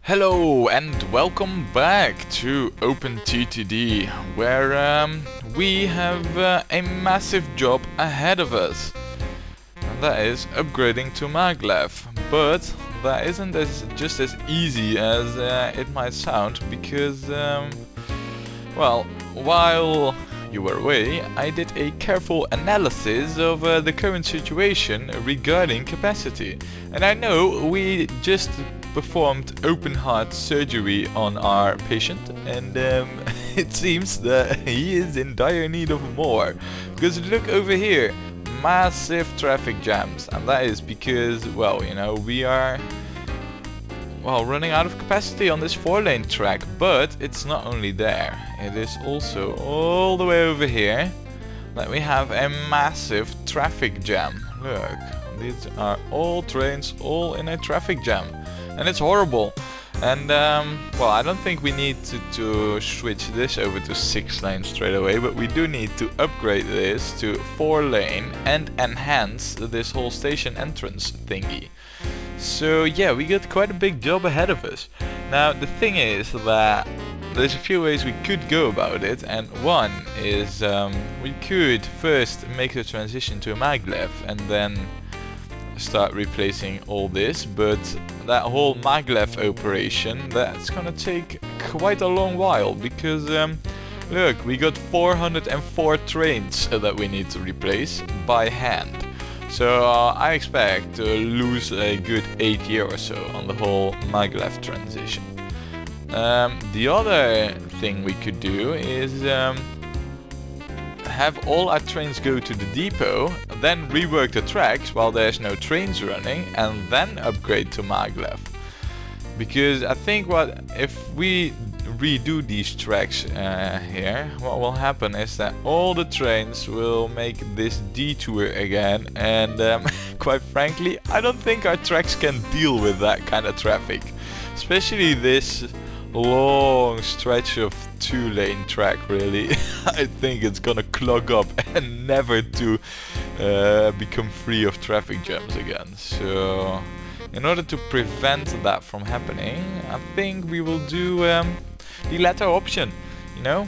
Hello and welcome back to OpenTTD, where we have a massive job ahead of us, and that is upgrading to Maglev. But that isn't just as easy as it might sound, because, well, while you were away, I did a careful analysis of the current situation regarding capacity, and I know we just performed open heart surgery on our patient, and it seems that he is in dire need of more, because look over here, massive traffic jams, and that is because, well, you know, we are running out of capacity on this 4-lane track. But it's not only there, it is also all the way over here that we have a massive traffic jam. Look, these are all trains all in a traffic jam. And it's horrible. And well, I don't think we need to switch this over to 6-lane straight away, but we do need to upgrade this to 4-lane and enhance this whole station entrance thingy. So yeah, we got quite a big job ahead of us. Now the thing is that there's a few ways we could go about it, and one is we could first make the transition to a Maglev and then start replacing all this, but that whole Maglev operation, that's gonna take quite a long while, because look, we got 404 trains that we need to replace by hand. So I expect to lose a good 8 years or so on the whole Maglev transition. The other thing we could do is have all our trains go to the depot, then rework the tracks while there's no trains running, and then upgrade to Maglev. Because I think if we redo these tracks here, what will happen is that all the trains will make this detour again, and quite frankly, I don't think our tracks can deal with that kind of traffic, especially this long stretch of 2-lane track. Really, I think it's gonna clog up and never to become free of traffic jams again. So in order to prevent that from happening, I think we will do the latter option, you know,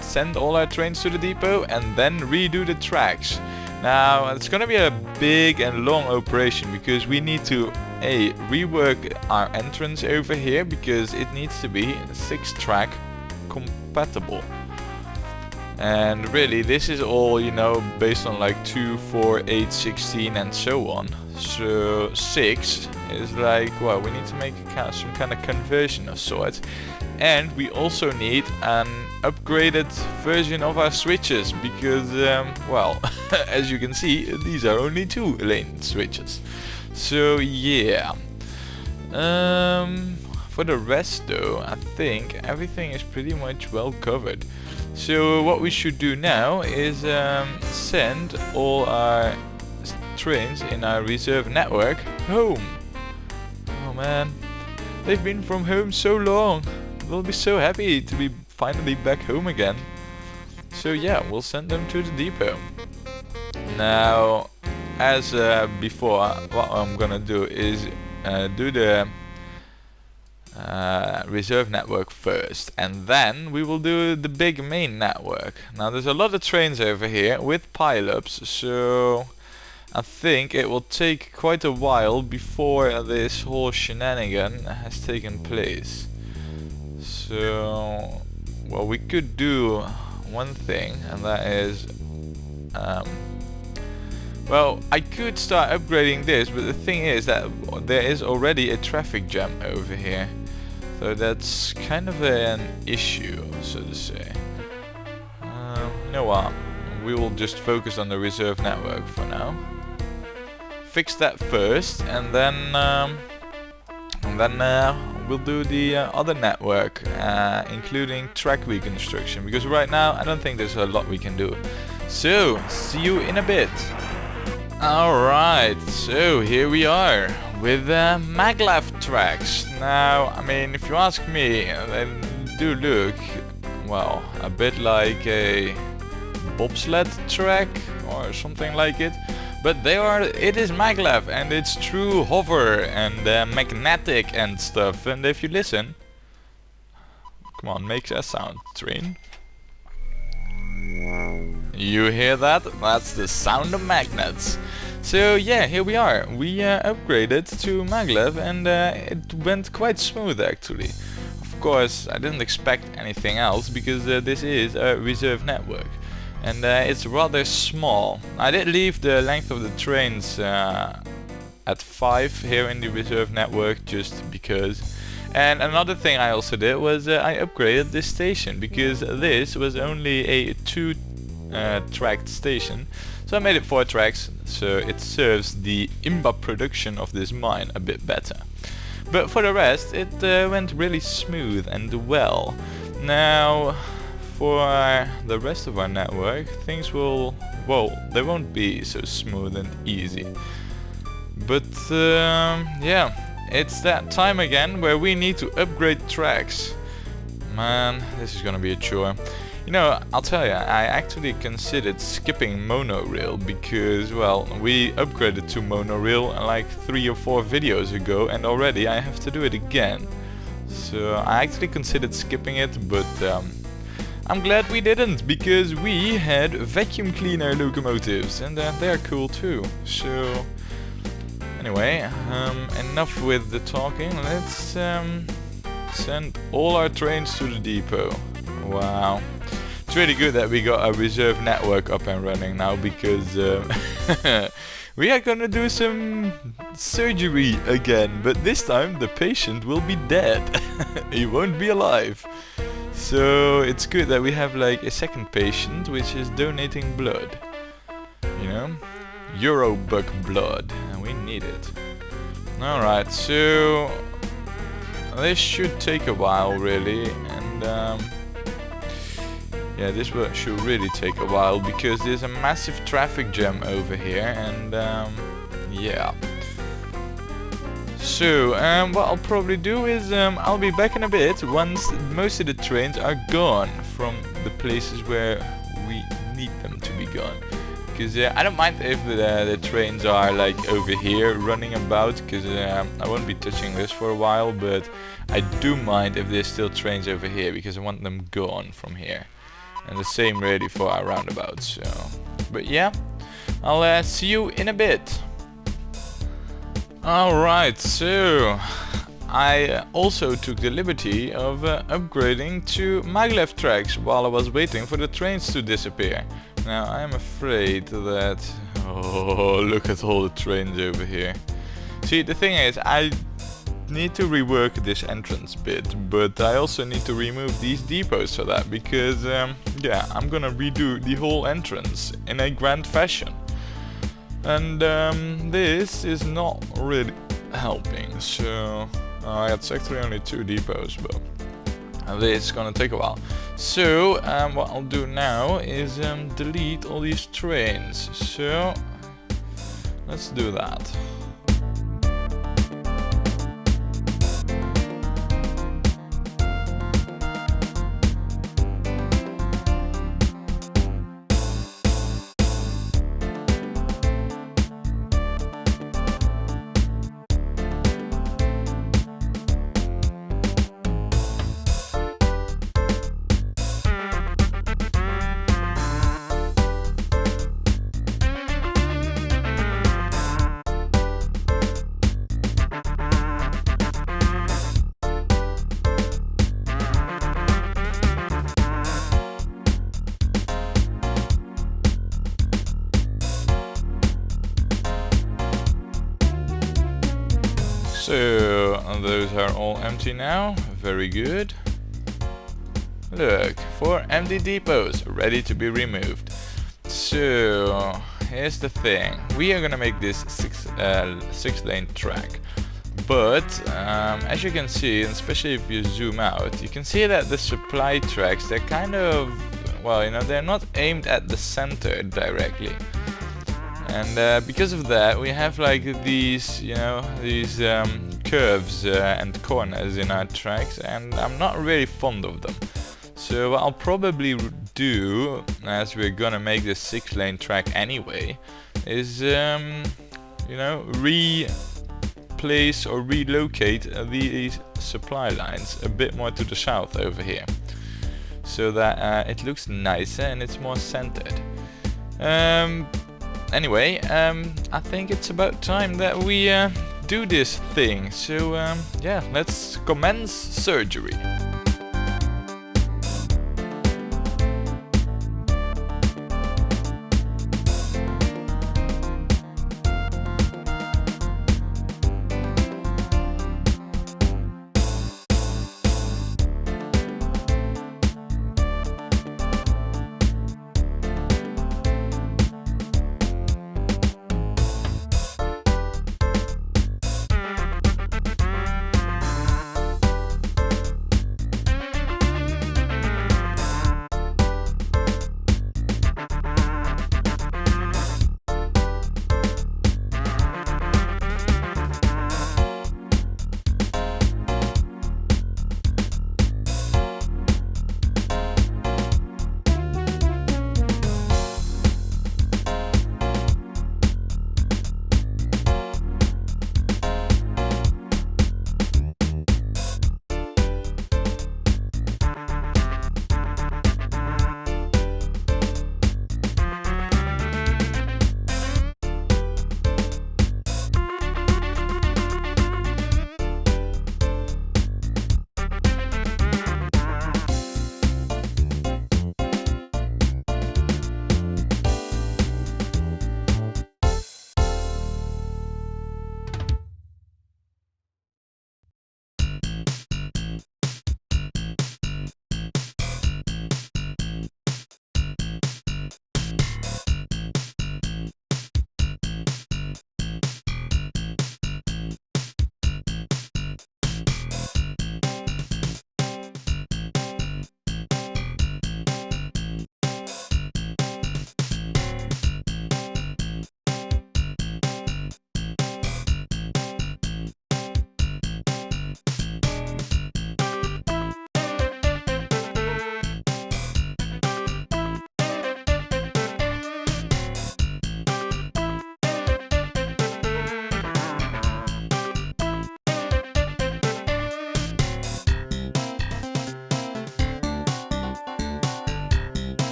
send all our trains to the depot and then redo the tracks. Now it's gonna be a big and long operation, because we need to rework our entrance over here, because it needs to be 6-track compatible. And really, this is all, you know, based on like 2, 4, 8, 16 and so on. So 6 is like, well, we need to make some kind of conversion of sorts. And we also need an upgraded version of our switches, because, well, as you can see, these are only 2-lane switches. So yeah, for the rest though, I think everything is pretty much well covered. So what we should do now is send all our trains in our reserve network home. Oh man, they've been from home so long. They'll be so happy to be finally back home again. So yeah, we'll send them to the depot. Now, as before, what I'm gonna do is do the reserve network first, and then we will do the big main network. Now there's a lot of trains over here with pile-ups, so I think it will take quite a while before this whole shenanigan has taken place. So, well, we could do one thing, and that is well, I could start upgrading this, but the thing is that there is already a traffic jam over here. So that's kind of an issue, so to say. You know what? We will just focus on the reserve network for now. Fix that first, and then we'll do the other network, including track reconstruction. Because right now, I don't think there's a lot we can do. So, see you in a bit. Alright, so here we are with Maglev tracks. Now, I mean, if you ask me, they do look, well, a bit like a bobsled track or something like it. but it is maglev, and it's true hover and magnetic and stuff. And if you listen, come on, make a sound, train. You hear that? That's the sound of magnets. So yeah, here we are. We upgraded to maglev, and it went quite smooth actually. Of course, I didn't expect anything else, because this is a reserve network, and it's rather small. I did leave the length of the trains at 5 here in the reserve network, just because. And another thing I also did was I upgraded this station, because this was only a 2-tracked station. So I made it 4 tracks, so it serves the imba production of this mine a bit better. But for the rest, it went really smooth and well. Now, for the rest of our network, things will, well, they won't be so smooth and easy. But yeah, it's that time again where we need to upgrade tracks. Man, this is gonna be a chore. You know, I'll tell you, I actually considered skipping Monorail, because, well, we upgraded to Monorail like 3 or 4 videos ago, and already I have to do it again. So I actually considered skipping it, but I'm glad we didn't, because we had vacuum cleaner locomotives, and they are cool too. So anyway, enough with the talking. Let's send all our trains to the depot. Wow. It's really good that we got a reserve network up and running now, because we are gonna do some surgery again, but this time the patient will be dead. He won't be alive. So it's good that we have like a second patient, which is donating blood. You know? Eurobug blood, and we need it. Alright, so this should take a while really, and yeah, this should really take a while, because there's a massive traffic jam over here, and yeah. So what I'll probably do is I'll be back in a bit once most of the trains are gone from the places where we need them to be gone. Because I don't mind if the trains are like over here running about, because I won't be touching this for a while, but I do mind if there's still trains over here, because I want them gone from here. And the same really for our roundabouts. So, but yeah, I'll see you in a bit. Alright, so I also took the liberty of upgrading to maglev tracks while I was waiting for the trains to disappear. Now I am afraid that... oh, look at all the trains over here. See, the thing is, I need to rework this entrance bit, but I also need to remove these depots for that, because yeah, I'm gonna redo the whole entrance in a grand fashion. And this is not really helping, so it's actually only 2 depots, but this is gonna take a while. So what I'll do now is delete all these trains. So let's do that. So those are all empty now. Very good. Look, 4 empty depots ready to be removed. So here's the thing. We are gonna make this 6-lane track. But as you can see, and especially if you zoom out, you can see that the supply tracks, they're kind of, well, you know, they're not aimed at the center directly. And because of that, we have like these, you know, these curves and corners in our tracks, and I'm not really fond of them. So what I'll probably do, as we're gonna make this 6-lane track anyway, is, you know, replace or relocate these supply lines a bit more to the south over here, so that it looks nicer and it's more centered. Anyway, I think it's about time that we do this thing. So yeah, let's commence surgery.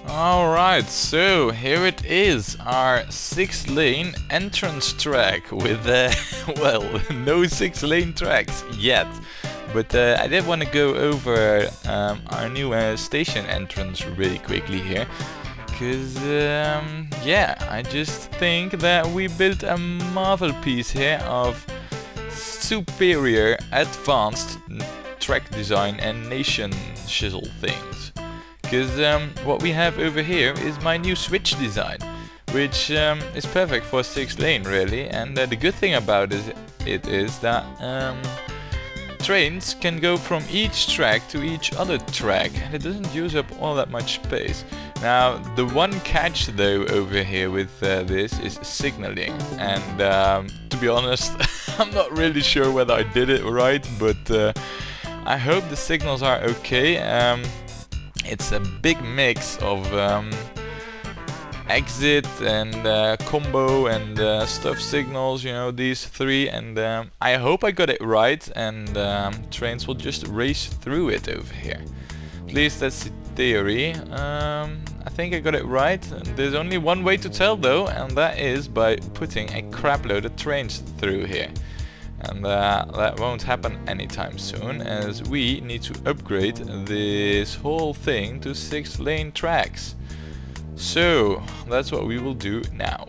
Alright, so here it is, our 6-lane entrance track with, well, no 6-lane tracks yet. But I did want to go over our new station entrance really quickly here. Because, yeah, I just think that we built a marvel piece here of superior advanced track design and nation chisel things. Because what we have over here is my new switch design, which is perfect for 6 lane really, and the good thing about it is that trains can go from each track to each other track, and it doesn't use up all that much space. Now the one catch though over here with this is signaling, and to be honest I'm not really sure whether I did it right, but I hope the signals are okay. It's a big mix of exit and combo and stuff signals, you know, these 3, and I hope I got it right, and trains will just race through it over here. At least that's the theory. I think I got it right. There's only one way to tell though, and that is by putting a crap load of trains through here. And that won't happen anytime soon, as we need to upgrade this whole thing to 6 lane tracks. So that's what we will do now.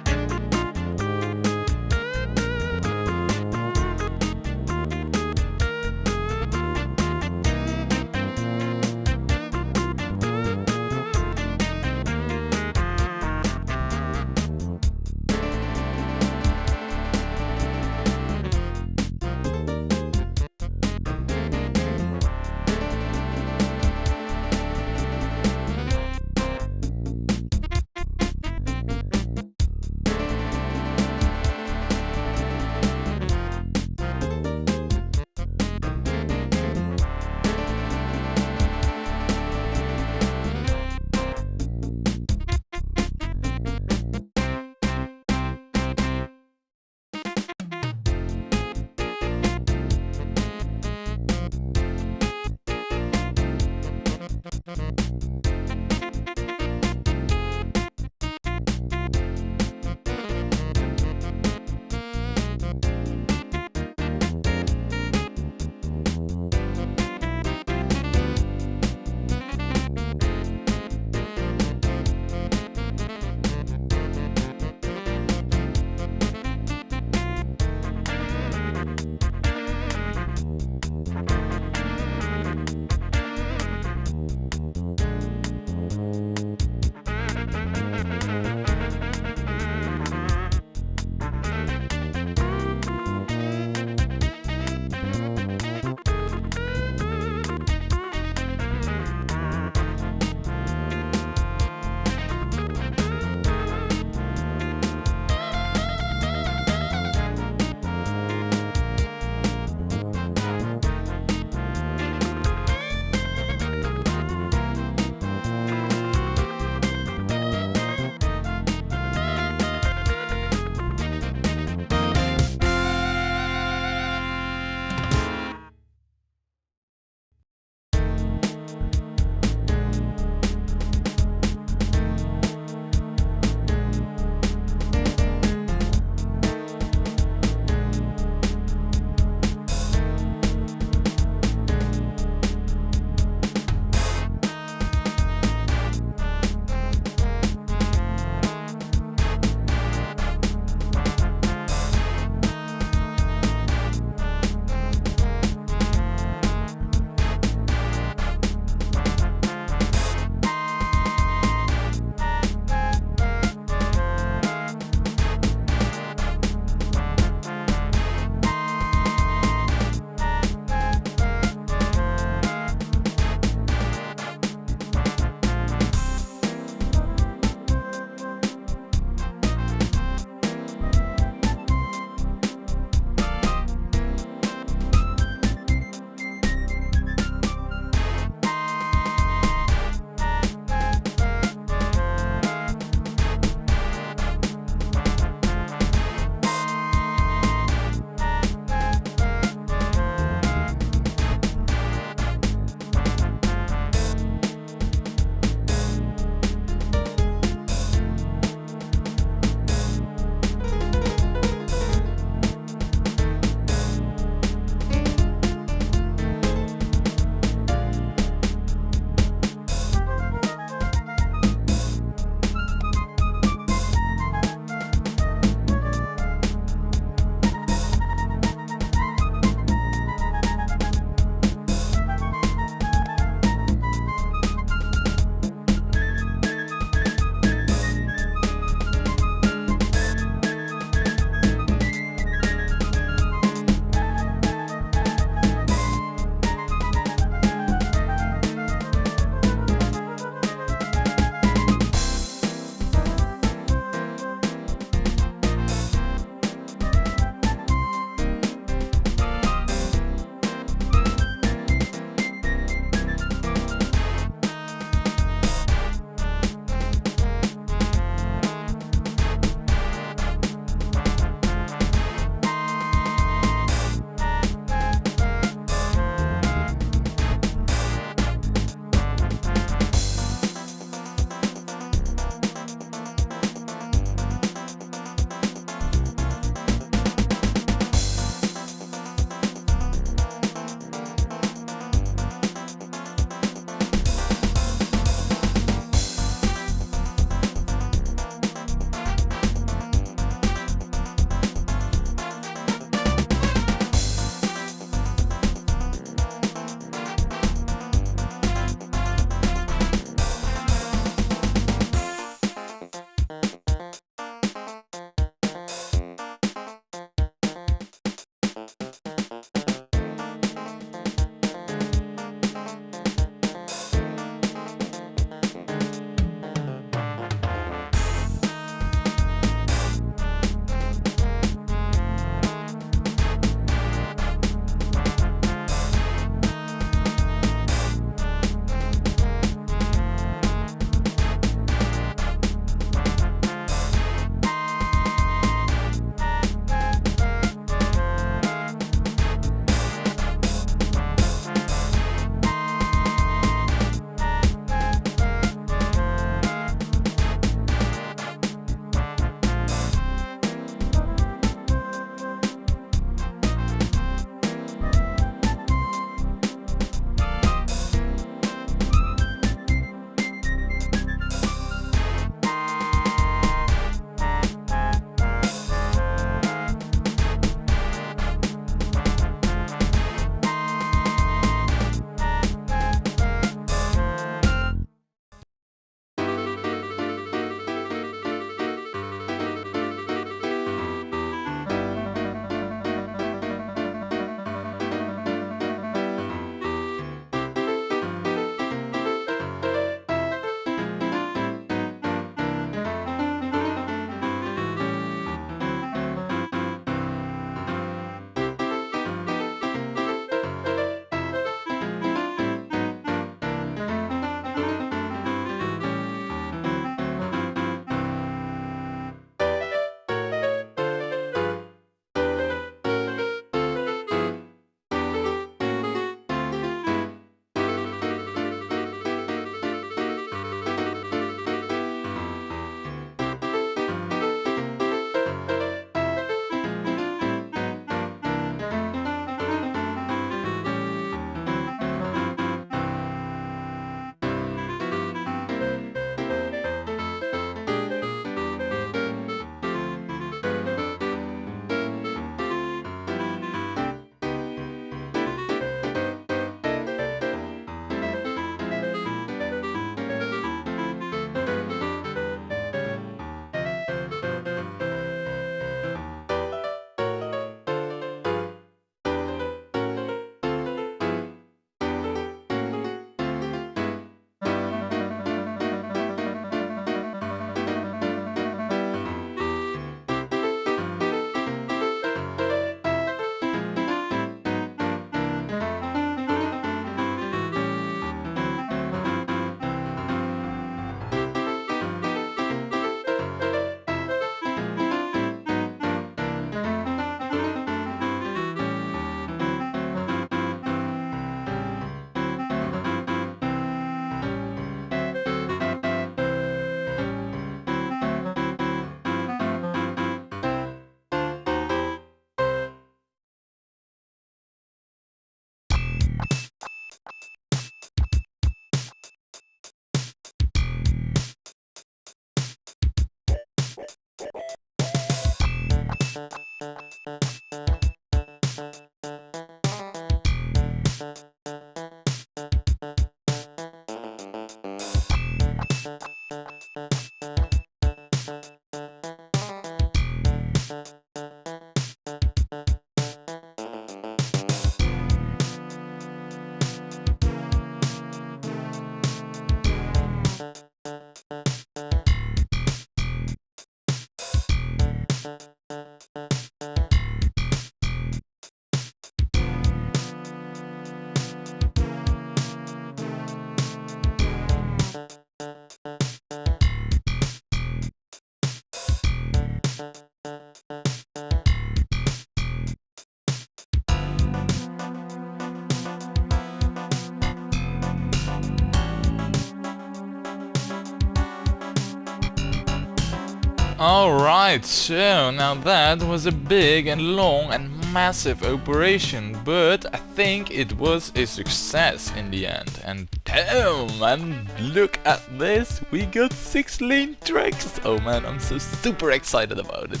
Alright, so now that was a big and long and massive operation, but I think it was a success in the end. And damn man, look at this, we got 6-lane tracks. Oh man, I'm so super excited about it.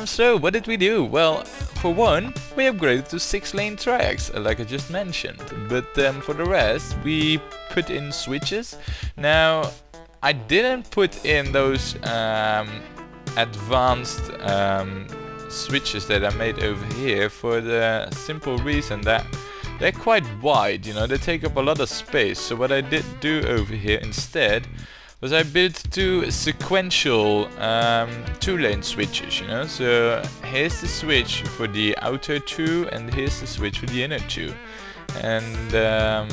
So what did we do? Well, for one, we upgraded to 6-lane tracks, like I just mentioned. But for the rest, we put in switches. Now, I didn't put in those advanced switches that I made over here for the simple reason that they're quite wide, you know, they take up a lot of space. So what I did do over here instead was I built two sequential 2-lane switches, you know. So here's the switch for the outer 2 and here's the switch for the inner 2. And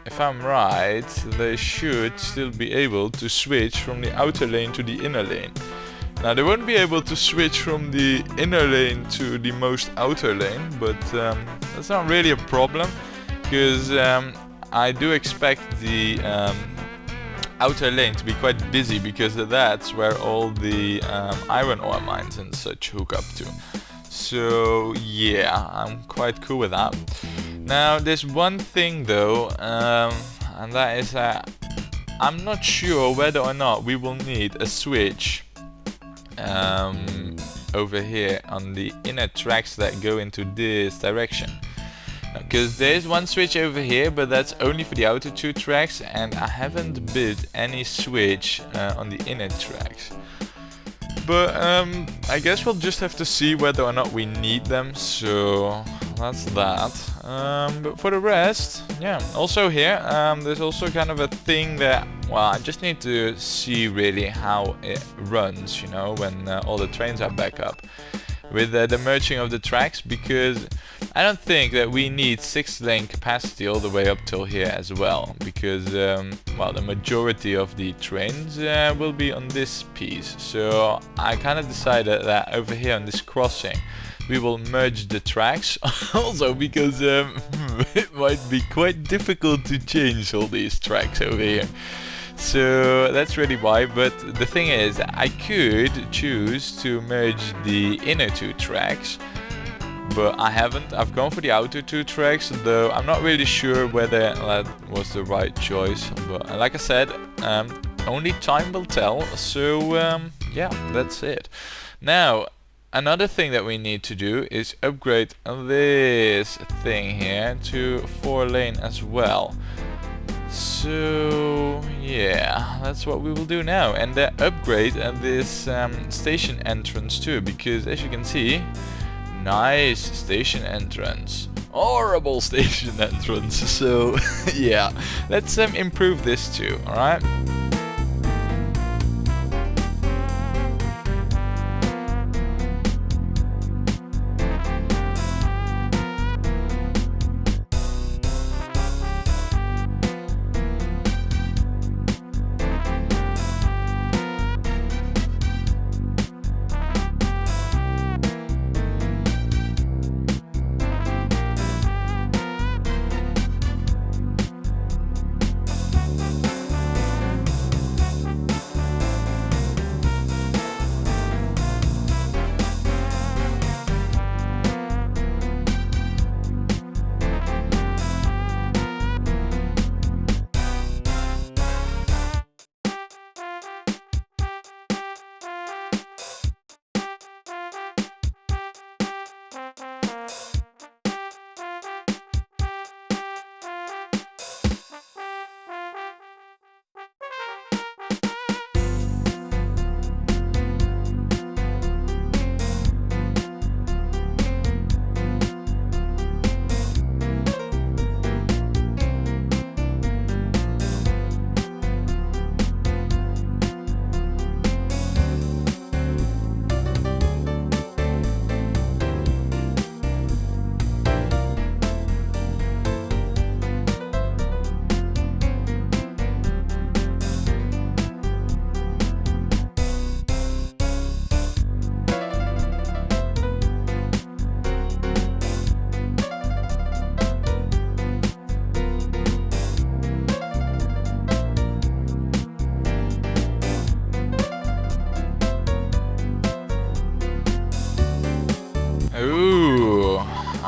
if I'm right, they should still be able to switch from the outer lane to the inner lane. Now they won't be able to switch from the inner lane to the most outer lane, but that's not really a problem, because I do expect the outer lane to be quite busy, because that's where all the iron ore mines and such hook up to. So yeah, I'm quite cool with that. Now there's one thing though, and that is that I'm not sure whether or not we will need a switch over here on the inner tracks that go into this direction. Because there's one switch over here, but that's only for the outer 2 tracks, and I haven't built any switch on the inner tracks. But I guess we'll just have to see whether or not we need them, so that's that. But for the rest, yeah. Also here, there's also kind of a thing that, well, I just need to see really how it runs, you know, when all the trains are back up. With the merging of the tracks, because I don't think that we need 6-lane capacity all the way up till here as well, because well, the majority of the trains will be on this piece. So I kind of decided that over here on this crossing we will merge the tracks, also because it might be quite difficult to change all these tracks over here. So that's really why, but the thing is, I could choose to merge the inner 2 tracks, but I haven't. I've gone for the outer 2 tracks, though I'm not really sure whether that was the right choice. But like I said, only time will tell, so yeah, that's it. Now, another thing that we need to do is upgrade this thing here to 4-lane as well. So yeah, that's what we will do now, and upgrade this station entrance too, because as you can see, nice station entrance, horrible station entrance. So yeah, let's improve this too. All right.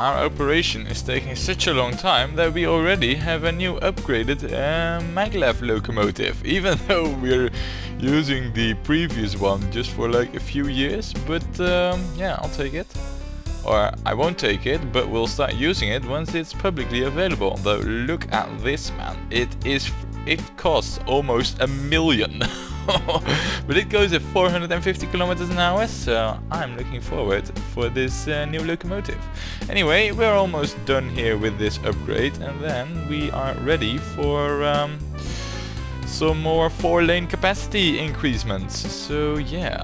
our operation is taking such a long time that we already have a new upgraded Maglev locomotive, even though we're using the previous one just for like a few years. But yeah, I'll take it. Or I won't take it, but we'll start using it once it's publicly available. Though look at this, man, it costs almost $1 million. But it goes at 450 kilometers an hour, so I'm looking forward for this new locomotive. Anyway, we're almost done here with this upgrade, and then we are ready for some more 4-lane capacity increasements. So yeah.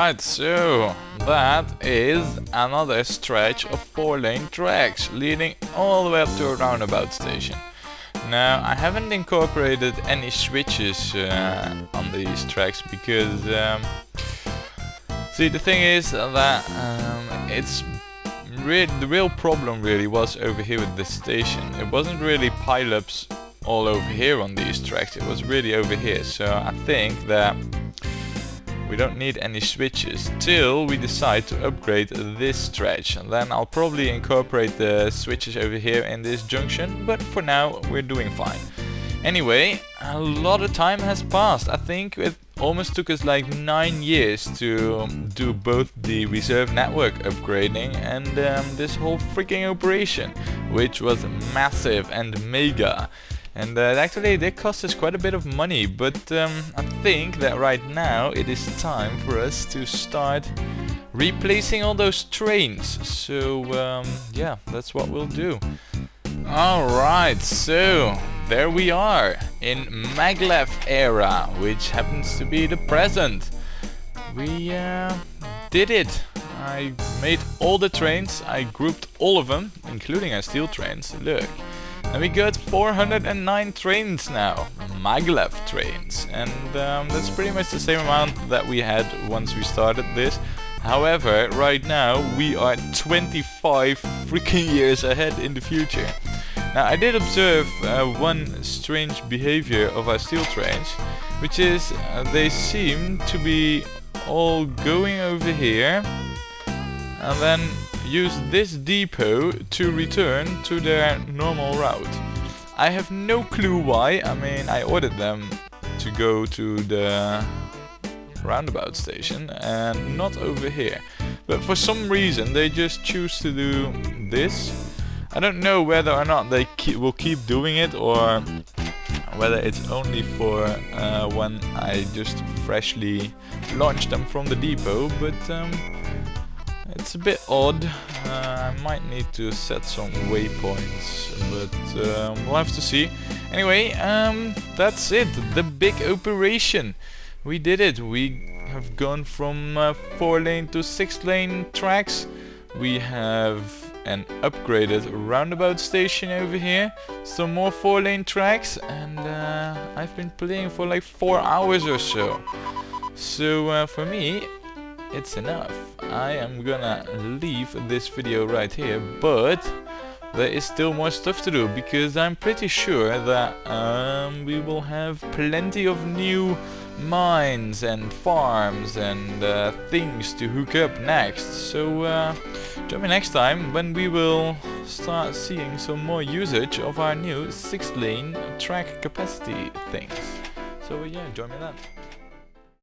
Alright, so that is another stretch of 4-lane tracks leading all the way up to a roundabout station. Now, I haven't incorporated any switches on these tracks because see, the thing is that the real problem really was over here with this station. It wasn't really pile-ups all over here on these tracks, it was really over here. So I think that we don't need any switches till we decide to upgrade this stretch, and then I'll probably incorporate the switches over here in this junction, but for now we're doing fine. Anyway, a lot of time has passed. I think it almost took us like 9 years to do both the reserve network upgrading and this whole freaking operation, which was massive and mega. And actually they cost us quite a bit of money, but I think that right now it is time for us to start replacing all those trains. So yeah, that's what we'll do. Alright, so there we are in Maglev era, which happens to be the present. We did it. I made all the trains, I grouped all of them, including our steel trains. Look. And we got 409 trains now, Maglev trains, and that's pretty much the same amount that we had once we started this. However, right now we are 25 freaking years ahead in the future. Now, I did observe one strange behavior of our steel trains, which is they seem to be all going over here and then use this depot to return to their normal route. I have no clue why. I mean, I ordered them to go to the roundabout station and not over here, but for some reason they just choose to do this. I don't know whether or not they will keep doing it, or whether it's only for when I just freshly launch them from the depot, but it's a bit odd. I might need to set some waypoints, but we'll have to see. Anyway, that's it. The big operation. We did it. We have gone from 4-lane to 6-lane tracks. We have an upgraded roundabout station over here. Some more 4-lane tracks, and I've been playing for like 4 hours or so. So for me, it's enough. I am gonna leave this video right here, but there is still more stuff to do, because I'm pretty sure that we will have plenty of new mines and farms and things to hook up next. So join me next time when we will start seeing some more usage of our new 6-lane track capacity things. So yeah, join me then.